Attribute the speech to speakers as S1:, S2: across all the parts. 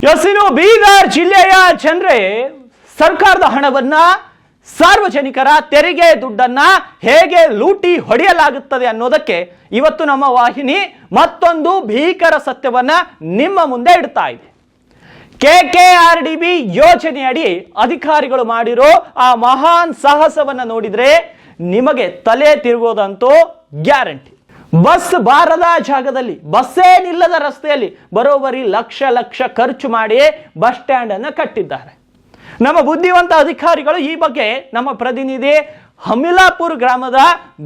S1: ಇನ್ನು ಬೀದರ್ ಜಿಲ್ಲೆಯ ಜನರೇ ಸರ್ಕಾರದ ಹಣವನ್ನ ಸಾರ್ವಜನಿಕರ ತೆರಿಗೆ ದುಡ್ಡನ್ನ ಹೇಗೆ ಲೂಟಿ ಹೊಡೆಯಲಾಗುತ್ತದೆ ಅನ್ನೋದಕ್ಕೆ ಇವತ್ತು ನಮ್ಮ ವಾಹಿನಿ ಮತ್ತೊಂದು ಭೀಕರ ಸತ್ಯವನ್ನ ನಿಮ್ಮ ಮುಂದೆ ಇಡ್ತಾ ಇದೆ. KKRDB ಯೋಜನೆಯಡಿ ಅಧಿಕಾರಿಗಳು ಮಾಡಿರೋ ಆ ಮಹಾನ್ ಸಾಹಸವನ್ನ ನೋಡಿದ್ರೆ ನಿಮಗೆ ತಲೆ ತಿರುಗೋದಂತೂ ಗ್ಯಾರಂಟಿ. ಬಸ್ ಬಾರದ ಜಾಗದಲ್ಲಿ, ಬಸ್ಸೇ ನಿಲ್ಲದ ರಸ್ತೆಯಲ್ಲಿ ಬರೋಬ್ಬರಿ ಲಕ್ಷ ಲಕ್ಷ ಖರ್ಚು ಮಾಡಿ ಬಸ್ ಸ್ಟ್ಯಾಂಡ್ ಅನ್ನು ಕಟ್ಟಿದ್ದಾರೆ. ನಮ್ಮ ಬುದ್ಧಿವಂತ ಅಧಿಕಾರಿಗಳು ಈ ಬಗ್ಗೆ ನಮ್ಮ ಪ್ರತಿನಿಧಿ ಹಮಿಲಾಪುರ ಗ್ರಾಮದ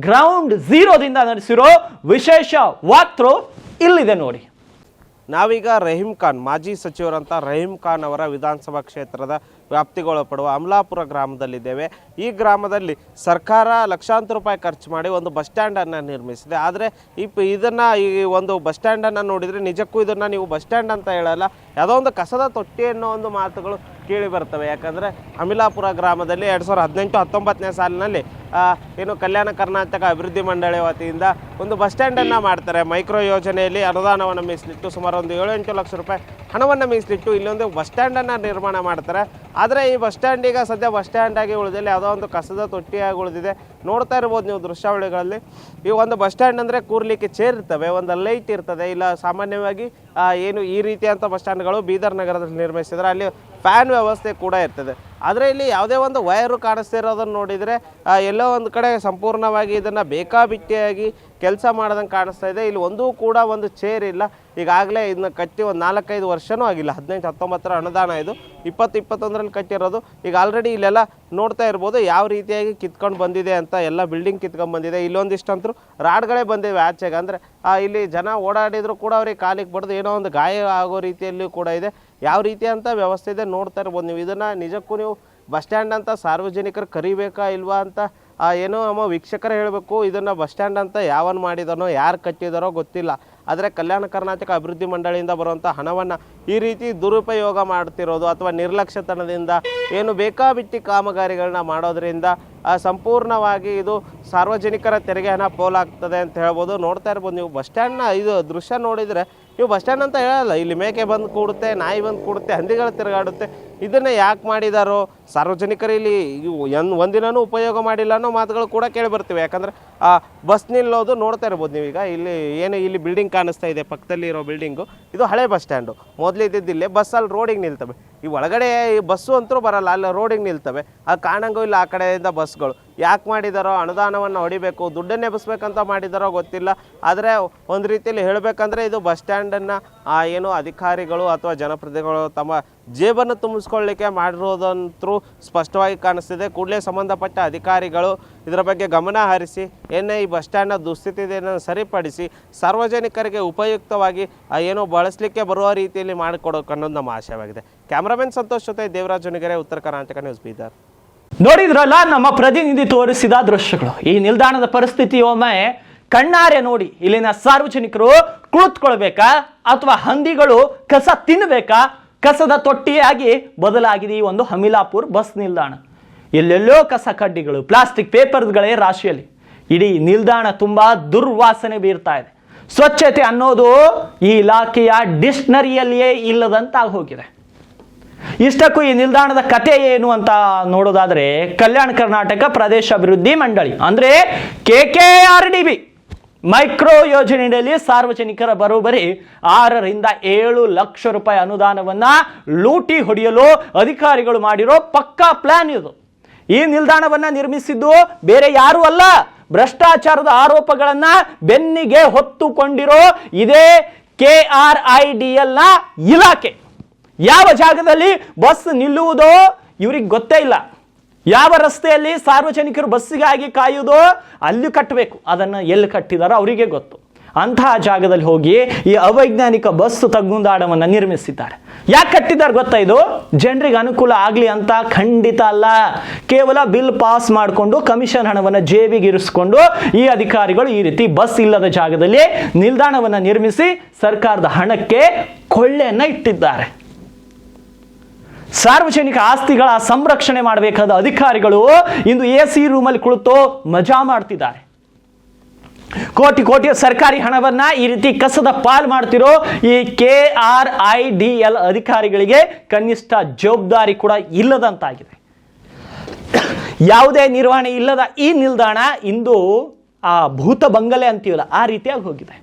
S1: ಗ್ರೌಂಡ್ ಝೀರೋದಿಂದ ನಡೆಸಿರೋ ವಿಶೇಷ ವಾಕ್ಥ್ರೂ ಇಲ್ಲಿದೆ ನೋಡಿ.
S2: ನಾವೀಗ ರಹೀಂ ಖಾನ್, ಮಾಜಿ ಸಚಿವರಂತ ರಹೀಂ ಖಾನ್ ಅವರ ವಿಧಾನಸಭಾ ಕ್ಷೇತ್ರದ ವ್ಯಾಪ್ತಿಗೊಳಪಡುವ ಅಮಲಾಪುರ ಗ್ರಾಮದಲ್ಲಿದ್ದೇವೆ. ಈ ಗ್ರಾಮದಲ್ಲಿ ಸರ್ಕಾರ ಲಕ್ಷಾಂತರ ರೂಪಾಯಿ ಖರ್ಚು ಮಾಡಿ ಒಂದು ಬಸ್ ಸ್ಟ್ಯಾಂಡನ್ನು ನಿರ್ಮಿಸಿದೆ. ಆದರೆ ಈ ಒಂದು ಬಸ್ ಸ್ಟ್ಯಾಂಡನ್ನು ನೋಡಿದರೆ ನಿಜಕ್ಕೂ ಇದನ್ನು ನೀವು ಬಸ್ ಸ್ಟ್ಯಾಂಡ್ ಅಂತ ಹೇಳಲ್ಲ, ಯಾವುದೋ ಒಂದು ಕಸದ ತೊಟ್ಟಿ ಅನ್ನೋ ಒಂದು ಮಾತುಗಳು ಕೇಳಿ ಬರ್ತವೆ. ಯಾಕಂದರೆ ಅಮಲಾಪುರ ಗ್ರಾಮದಲ್ಲಿ 2018-19ನೇ ಸಾಲಿನಲ್ಲಿ ಏನು ಕಲ್ಯಾಣ ಕರ್ನಾಟಕ ಅಭಿವೃದ್ಧಿ ಮಂಡಳಿ ವತಿಯಿಂದ ಒಂದು ಬಸ್ ಸ್ಟ್ಯಾಂಡನ್ನು ಮಾಡ್ತಾರೆ. ಮೈಕ್ರೋ ಯೋಜನೆಯಲ್ಲಿ ಅನುದಾನವನ್ನು ಮೀಸಲಿಟ್ಟು ಸುಮಾರು ಒಂದು 7-8 ಲಕ್ಷ ರೂಪಾಯಿ ಹಣವನ್ನು ಮೀಸಲಿಟ್ಟು ಇಲ್ಲೊಂದು ಬಸ್ ಸ್ಟ್ಯಾಂಡನ್ನು ನಿರ್ಮಾಣ ಮಾಡ್ತಾರೆ. ಆದರೆ ಈ ಬಸ್ ಸ್ಟ್ಯಾಂಡ್ ಈಗ ಸದ್ಯ ಬಸ್ ಸ್ಟ್ಯಾಂಡ್ ಆಗಿ ಉಳಿದಿಲ್ಲ, ಯಾವುದೋ ಒಂದು ಕಸದ ತೊಟ್ಟಿಯಾಗಿ ಉಳಿದಿದೆ. ನೋಡ್ತಾ ಇರ್ಬೋದು ನೀವು ದೃಶ್ಯಾವಳಿಗಳಲ್ಲಿ. ಈ ಒಂದು ಬಸ್ ಸ್ಟ್ಯಾಂಡ್ ಅಂದರೆ ಕೂರ್ಲಿಕ್ಕೆ ಚೇರ್ ಇರ್ತವೆ, ಒಂದು ಲೈಟ್ ಇರ್ತದೆ. ಇಲ್ಲ ಸಾಮಾನ್ಯವಾಗಿ ಏನು ಈ ರೀತಿಯಂಥ ಬಸ್ ಸ್ಟ್ಯಾಂಡ್ಗಳು ಬೀದರ್ ನಗರದಲ್ಲಿ ನಿರ್ಮಿಸಿದರೆ ಅಲ್ಲಿ ಫ್ಯಾನ್ ವ್ಯವಸ್ಥೆ ಕೂಡ ಇರ್ತದೆ. ಆದರೆ ಇಲ್ಲಿ ಯಾವುದೇ ಒಂದು ವೈರು ಕಾಣಿಸ್ತಿರೋದನ್ನು ನೋಡಿದರೆ ಎಲ್ಲೋ ಒಂದು ಕಡೆ ಸಂಪೂರ್ಣವಾಗಿ ಇದನ್ನು ಬೇಕಾಬಿಟ್ಟಿಯಾಗಿ ಕೆಲಸ ಮಾಡ್ದಂಗೆ ಕಾಣಿಸ್ತಾ ಇದೆ. ಇಲ್ಲಿ ಒಂದೂ ಕೂಡ ಒಂದು ಚೇರ್ ಇಲ್ಲ. ಈಗಾಗಲೇ ಇದನ್ನ ಕಟ್ಟಿ ಒಂದು 4-5 ವರ್ಷವೂ ಆಗಿಲ್ಲ. 18-19 ಅನುದಾನ ಇದು, 20-21ರಲ್ಲಿ ಕಟ್ಟಿರೋದು. ಈಗ ಆಲ್ರೆಡಿ ಇಲ್ಲೆಲ್ಲ ನೋಡ್ತಾ ಇರ್ಬೋದು ಯಾವ ರೀತಿಯಾಗಿ ಕಿತ್ಕೊಂಡು ಬಂದಿದೆ ಅಂತ. ಎಲ್ಲ ಬಿಲ್ಡಿಂಗ್ ಕಿತ್ಕೊಂಡು ಬಂದಿದೆ. ಇಲ್ಲೊಂದಿಷ್ಟಂತರೂ ರಾಡ್ಗಳೇ ಬಂದಿವೆ ಆಚೆಗೆ. ಅಂದರೆ ಇಲ್ಲಿ ಜನ ಓಡಾಡಿದ್ರು ಕೂಡ ಅವ್ರಿಗೆ ಕಾಲಿಗೆ ಬಡ್ದು ಏನೋ ಒಂದು ಗಾಯ ಆಗೋ ರೀತಿಯಲ್ಲಿ ಕೂಡ ಇದೆ. ಯಾವ ರೀತಿ ಅಂತ ವ್ಯವಸ್ಥೆ ಇದೆ ನೋಡ್ತಾ ಇರ್ಬೋದು ನೀವು. ಇದನ್ನು ನಿಜಕ್ಕೂ ನೀವು ಬಸ್ ಸ್ಟ್ಯಾಂಡ್ ಅಂತ ಸಾರ್ವಜನಿಕರು ಕರಿಬೇಕಾ ಇಲ್ವಾ ಅಂತ ಏನೋ ನಮ್ಮ ವೀಕ್ಷಕರೇ ಹೇಳಬೇಕು. ಇದನ್ನು ಬಸ್ ಸ್ಟ್ಯಾಂಡ್ ಅಂತ ಯಾವನು ಮಾಡಿದಾನೋ, ಯಾರು ಕಟ್ಟಿದಾರೋ ಗೊತ್ತಿಲ್ಲ. ಆದರೆ ಕಲ್ಯಾಣ ಕರ್ನಾಟಕ ಅಭಿವೃದ್ಧಿ ಮಂಡಳಿಯಿಂದ ಬರುವಂಥ ಹಣವನ್ನು ಈ ರೀತಿ ದುರುಪಯೋಗ ಮಾಡ್ತಿರೋದು ಅಥವಾ ನಿರ್ಲಕ್ಷ್ಯತನದಿಂದ ಏನು ಬೇಕಾಬಿಟ್ಟಿ ಕಾಮಗಾರಿಗಳನ್ನ ಮಾಡೋದ್ರಿಂದ ಸಂಪೂರ್ಣವಾಗಿ ಇದು ಸಾರ್ವಜನಿಕರ ತೆರಿಗೆ ಹಣ ಪೋಲಾಗ್ತದೆ ಅಂತ ಹೇಳ್ಬೋದು. ನೋಡ್ತಾ ಇರ್ಬೋದು ನೀವು ಬಸ್ ಸ್ಟ್ಯಾಂಡ್ನ ಇದು ದೃಶ್ಯ ನೋಡಿದರೆ ನೀವು ಬಸ್ ಸ್ಟ್ಯಾಂಡ್ ಅಂತ ಹೇಳಲ್ಲ. ಇಲ್ಲಿ ಮೇಕೆ ಬಂದು ಕೂಡುತ್ತೆ, ನಾಯಿ ಬಂದು ಕೂಡುತ್ತೆ, ಹಂದಿಗಳು ತಿರುಗಾಡುತ್ತೆ. ಇದನ್ನು ಯಾಕೆ ಮಾಡಿದಾರೋ ಸಾರ್ವಜನಿಕರು ಇಲ್ಲಿ ಒಂದಿನೂ ಉಪಯೋಗ ಮಾಡಿಲ್ಲ ಅನ್ನೋ ಮಾತುಗಳು ಕೂಡ ಕೇಳಿ ಬರ್ತೀವಿ. ಯಾಕಂದರೆ ಬಸ್ ನಿಲ್ಲೋದು ನೋಡ್ತಾ ಇರ್ಬೋದು ನೀವೀಗ. ಇಲ್ಲಿ ಬಿಲ್ಡಿಂಗ್ ಕಾಣಿಸ್ತಾ ಇದೆ, ಪಕ್ಕದಲ್ಲಿ ಇರೋ ಬಿಲ್ಡಿಂಗು. ಇದು ಹಳೆ ಬಸ್ ಸ್ಟ್ಯಾಂಡು. ಮೊದಲು ಇದ್ದಿದ್ದಿಲ್ಲೇ ಬಸ್ ಅಲ್ಲಿ ರೋಡಿಗೆ ನಿಲ್ತವೆ. ಈ ಒಳಗಡೆ ಈ ಬಸ್ಸು ಅಂತೂ ಬರಲ್ಲ, ಅಲ್ಲಿ ರೋಡಿಗೆ ನಿಲ್ತವೆ. ಅದು ಕಾಣಂಗೂ ಇಲ್ಲ ಆ ಕಡೆಯಿಂದ ಬಸ್ಗಳು. ಯಾಕೆ ಮಾಡಿದಾರೋ, ಅನುದಾನವನ್ನು ಹೊಡಿಬೇಕು, ದುಡ್ಡನ್ನು ಎಬ್ಬಿಸ್ಬೇಕಂತ ಮಾಡಿದಾರೋ ಗೊತ್ತಿಲ್ಲ. ಆದರೆ ಒಂದು ರೀತಿಯಲ್ಲಿ ಹೇಳಬೇಕಂದ್ರೆ ಇದು ಬಸ್ ಸ್ಟ್ಯಾಂಡನ್ನು ಏನು ಅಧಿಕಾರಿಗಳು ಅಥವಾ ಜನಪ್ರತಿನಿಧಿಗಳು ತಮ್ಮ ಜೇಬನ್ನು ತುಂಬಿಸ್ಕೊಳ್ಳಿಕ್ಕೆ ಮಾಡಿರೋದಂತೂ ಸ್ಪಷ್ಟವಾಗಿ ಕಾಣಿಸ್ತಿದೆ. ಕೂಡಲೇ ಸಂಬಂಧಪಟ್ಟ ಅಧಿಕಾರಿಗಳು ಇದರ ಬಗ್ಗೆ ಗಮನ ಹರಿಸಿ ಈ ಬಸ್ ಸ್ಟ್ಯಾಂಡ್ನ ದುಸ್ಥಿತಿಯನ್ನು ಸರಿಪಡಿಸಿ ಸಾರ್ವಜನಿಕರಿಗೆ ಉಪಯುಕ್ತವಾಗಿ ಏನೋ ಬಳಸಲಿಕ್ಕೆ ಬರುವ ರೀತಿಯಲ್ಲಿ ಮಾಡಿಕೊಡೋಕೆ ಅನ್ನೋದು ನಮ್ಮ ಆಶಯವಾಗಿದೆ. ಕ್ಯಾಮ್ರಾಮನ್ ಸಂತೋಷ್ ಜೊತೆ ದೇವರಾಜ್ ಹುಣಿಗೆರೆ, ಉತ್ತರ ಕರ್ನಾಟಕ ನ್ಯೂಸ್, ಬೀದರ್.
S1: ನೋಡಿದ್ರಲ್ಲ ನಮ್ಮ ಪ್ರತಿನಿಧಿ ತೋರಿಸಿದ ದೃಶ್ಯಗಳು. ಈ ನಿಲ್ದಾಣದ ಪರಿಸ್ಥಿತಿ ಒಮ್ಮೆ ಕಣ್ಣಾರೆ ನೋಡಿ. ಇಲ್ಲಿನ ಸಾರ್ವಜನಿಕರು ಕುಳಿತುಕೊಳ್ಬೇಕಾ ಅಥವಾ ಹಂದಿಗಳು ಕಸ ತಿನ್ನಬೇಕಾ? ಕಸದ ತೊಟ್ಟಿಯಾಗಿ ಬದಲಾಗಿದೆ ಈ ಒಂದು ಹಮಿಲಾಪುರ್ ಬಸ್ ನಿಲ್ದಾಣ. ಎಲ್ಲೆಲ್ಲೋ ಕಸ ಕಡ್ಡಿಗಳು, ಪ್ಲಾಸ್ಟಿಕ್ ಪೇಪರ್ಸ್ಗಳೇ ರಾಶಿಯಲ್ಲಿ. ಇಡೀ ನಿಲ್ದಾಣ ತುಂಬಾ ದುರ್ವಾಸನೆ ಬೀರ್ತಾ ಇದೆ. ಸ್ವಚ್ಛತೆ ಅನ್ನೋದು ಈ ಇಲಾಖೆಯ ಡಿಕ್ಷನರಿಯಲ್ಲಿಯೇ ಇಲ್ಲದಂತಾಗಿ ಹೋಗಿದೆ. ಇಷ್ಟಕ್ಕೂ ಈ ನಿಲ್ದಾಣದ ಕತೆ ಏನು ಅಂತ ನೋಡೋದಾದ್ರೆ, ಕಲ್ಯಾಣ ಕರ್ನಾಟಕ ಪ್ರದೇಶ ಅಭಿವೃದ್ಧಿ ಮಂಡಳಿ ಅಂದ್ರೆ KKRDB ಮೈಕ್ರೋ ಯೋಜನೆಯಲ್ಲಿ ಸಾರ್ವಜನಿಕರ ಬರೋಬ್ಬರಿ 6-7 ಲಕ್ಷ ರೂಪಾಯಿ ಅನುದಾನವನ್ನ ಲೂಟಿ ಹೊಡೆಯಲು ಅಧಿಕಾರಿಗಳು ಮಾಡಿರೋ ಪಕ್ಕಾ ಪ್ಲಾನ್ ಇದು. ಈ ನಿಲ್ದಾಣವನ್ನ ನಿರ್ಮಿಸಿದ್ದು ಬೇರೆ ಯಾರು ಅಲ್ಲ, ಭ್ರಷ್ಟಾಚಾರದ ಆರೋಪಗಳನ್ನ ಬೆನ್ನಿಗೆ ಹೊತ್ತುಕೊಂಡಿರೋ ಇದೇ KRIDL ನ ಇಲಾಖೆ. ಯಾವ ಜಾಗದಲ್ಲಿ ಬಸ್ ನಿಲ್ಲುವುದೋ ಇವ್ರಿಗೆ ಗೊತ್ತೇ ಇಲ್ಲ. ಯಾವ ರಸ್ತೆಯಲ್ಲಿ ಸಾರ್ವಜನಿಕರು ಬಸ್ಸಿಗಾಗಿ ಕಾಯುವುದೋ ಅಲ್ಲಿ ಕಟ್ಟಬೇಕು. ಅದನ್ನು ಎಲ್ಲಿ ಕಟ್ಟಿದಾರೋ ಅವರಿಗೆ ಗೊತ್ತು. ಅಂತಹ ಜಾಗದಲ್ಲಿ ಹೋಗಿ ಈ ಅವೈಜ್ಞಾನಿಕ ಬಸ್ ತಗ್ಗುಂದಾಡವನ್ನು ನಿರ್ಮಿಸಿದ್ದಾರೆ. ಯಾಕೆ ಕಟ್ಟಿದ್ದಾರೆ ಗೊತ್ತಾ? ಇದು ಜನರಿಗೆ ಅನುಕೂಲ ಆಗಲಿ ಅಂತ ಖಂಡಿತ ಅಲ್ಲ. ಕೇವಲ ಬಿಲ್ ಪಾಸ್ ಮಾಡಿಕೊಂಡು ಕಮಿಷನ್ ಹಣವನ್ನು ಜೇಬಿಗೆ ಇರಿಸಿಕೊಂಡು ಈ ಅಧಿಕಾರಿಗಳು ಈ ರೀತಿ ಬಸ್ ಇಲ್ಲದ ಜಾಗದಲ್ಲಿ ನಿಲ್ದಾಣವನ್ನು ನಿರ್ಮಿಸಿ ಸರ್ಕಾರದ ಹಣಕ್ಕೆ ಕೊಳ್ಳೆಯನ್ನು ಇಟ್ಟಿದ್ದಾರೆ. ಸಾರ್ವಜನಿಕ ಆಸ್ತಿಗಳ ಸಂರಕ್ಷಣೆ ಮಾಡಬೇಕಾದ ಅಧಿಕಾರಿಗಳು ಇಂದು AC ರೂಮಲ್ಲಿ ಕುಳಿತು ಮಜಾ ಮಾಡ್ತಿದ್ದಾರೆ. ಕೋಟಿ ಕೋಟಿ ಸರ್ಕಾರಿ ಹಣವನ್ನ ಈ ರೀತಿ ಕಸದ ಪಾಲ್ ಮಾಡ್ತಿರೋ ಈ KRIDL ಅಧಿಕಾರಿಗಳಿಗೆ ಕನಿಷ್ಠ ಜವಾಬ್ದಾರಿ ಕೂಡ ಇಲ್ಲದಂತಾಗಿದೆ. ಯಾವುದೇ ನಿರ್ವಹಣೆ ಇಲ್ಲದ ಈ ನಿಲ್ದಾಣ ಇಂದು ಆ ಭೂತ ಬಂಗಲೆ ಅಂತೀವಲ್ಲ ಆ ರೀತಿಯಾಗಿ ಹೋಗಿದೆ.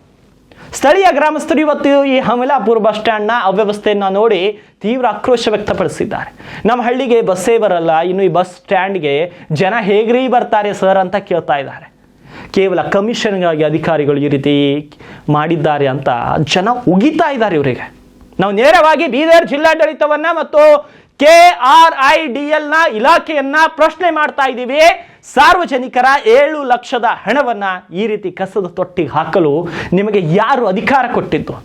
S1: ಸ್ಥಳೀಯ ಗ್ರಾಮಸ್ಥರು ಇವತ್ತು ಈ ಅಮಲಾಪುರ ಬಸ್ ಸ್ಟ್ಯಾಂಡ್ನ ಅವ್ಯವಸ್ಥೆಯನ್ನು ನೋಡಿ ತೀವ್ರ ಆಕ್ರೋಶ ವ್ಯಕ್ತಪಡಿಸಿದ್ದಾರೆ. ನಮ್ಮ ಹಳ್ಳಿಗೆ ಬಸ್ಸೇ ಬರಲ್ಲ, ಇನ್ನು ಈ ಬಸ್ ಸ್ಟ್ಯಾಂಡ್ಗೆ ಜನ ಹೇಗ್ರಿ ಬರ್ತಾರೆ ಸರ್ ಅಂತ ಕೇಳ್ತಾ ಇದ್ದಾರೆ. ಕೇವಲ ಕಮಿಷನ್ಗಾಗಿ ಅಧಿಕಾರಿಗಳು ಈ ರೀತಿ ಮಾಡಿದ್ದಾರೆ ಅಂತ ಜನ ಉಗಿತಾ ಇದ್ದಾರೆ ಇವರಿಗೆ. ನಾವು ನೇರವಾಗಿ ಬೀದರ್ ಜಿಲ್ಲಾಡಳಿತವನ್ನ ಮತ್ತು KRIDL ಇಲಾಖೆಯನ್ನ ಪ್ರಶ್ನೆ ಮಾಡ್ತಾ ಇದ್ದೀವಿ. ಸಾರ್ವಜನಿಕರ 7 ಲಕ್ಷದ ಹಣವನ್ನ ಈ ರೀತಿ ಕಸದ ತೊಟ್ಟಿಗೆ ಹಾಕಲು ನಿಮಗೆ ಯಾರು ಅಧಿಕಾರ ಕೊಟ್ಟಿದ್ದು?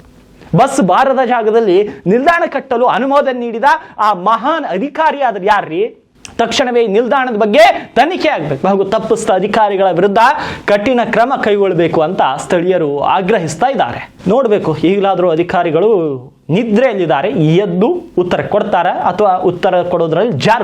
S1: ಬಸ್ ಬಾರದ ಜಾಗದಲ್ಲಿ ನಿಲ್ದಾಣ ಕಟ್ಟಲು ಅನುಮೋದನೆ ನೀಡಿದ ಆ ಮಹಾನ್ ಅಧಿಕಾರಿ ಆದ್ರೆ ಯಾರ್ರೀ? ತಕ್ಷಣವೇ ಈ ನಿಲ್ದಾಣದ ಬಗ್ಗೆ ತನಿಖೆ ಆಗಬೇಕು ಹಾಗೂ ತಪ್ಪಿಸಿದ ಅಧಿಕಾರಿಗಳ ವಿರುದ್ಧ ಕಠಿಣ ಕ್ರಮ ಕೈಗೊಳ್ಳಬೇಕು ಅಂತ ಸ್ಥಳೀಯರು ಆಗ್ರಹಿಸ್ತಾ ಇದ್ದಾರೆ. ನೋಡ್ಬೇಕು ಈಗಲಾದರೂ ಅಧಿಕಾರಿಗಳು ನಿದ್ರೆಯಲ್ಲಿದ್ದಾರೆ, ಎದ್ದು ಉತ್ತರ ಕೊಡ್ತಾರ ಅಥವಾ ಉತ್ತರ ಕೊಡೋದ್ರಲ್ಲಿ ಜಾರ್